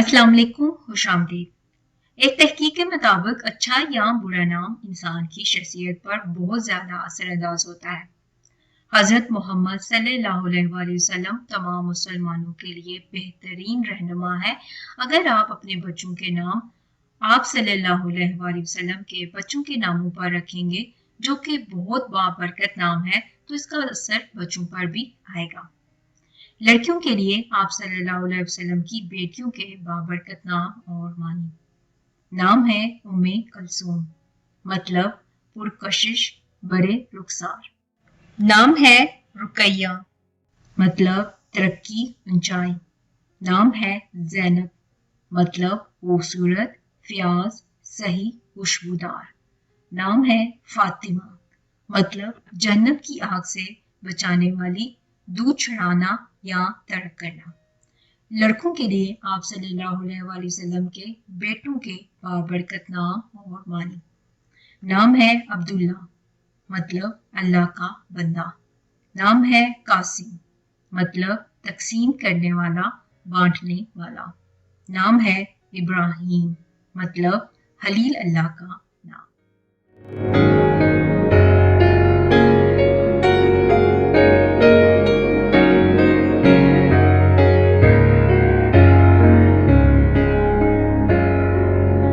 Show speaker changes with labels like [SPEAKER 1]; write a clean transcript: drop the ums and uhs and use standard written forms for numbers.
[SPEAKER 1] अस्सलाम वालेकुम, खुश आमदीद। एक तहकीक के मुताबिक अच्छा या बुरा नाम इंसान की शख्सियत पर बहुत ज़्यादा असरअंदाज होता है। हज़रत मोहम्मद सल्लल्लाहु अलैहि वसल्लम तमाम मुसलमानों के लिए बेहतरीन रहनुमा है। अगर आप अपने बच्चों के नाम आप सल्लल्लाहु अलैहि वसल्लम के बच्चों के नामों पर रखेंगे, जो कि बहुत बाबरकत नाम है, तो इसका असर बच्चों पर भी आएगा। लड़कियों के लिए आप सल्लल्लाहु अलैहि वसल्लम की बेटियों के बाबरकत नाम और मानी। नाम है उम्मे कलसूम, मतलब पुरकशिश बड़े रुखसार। नाम है रुकैया, मतलब तरक्की ऊंचाई। नाम है ज़ैनब, मतलब खूबसूरत फयाज सही खुशबूदार। नाम है फातिमा, मतलब जन्नत की आग से बचाने वाली, दूध चढ़ाना या तड़प करना। लड़कों के लिए आप सल्लल्लाहु अलैहि वसल्लम के बेटों के बाबरकत नाम और मानी। नाम है अब्दुल्ला, मतलब अल्लाह का बंदा। नाम है कासिम, मतलब तकसीम करने वाला, बांटने वाला। नाम है इब्राहीम, मतलब खलील अल्लाह का नाम।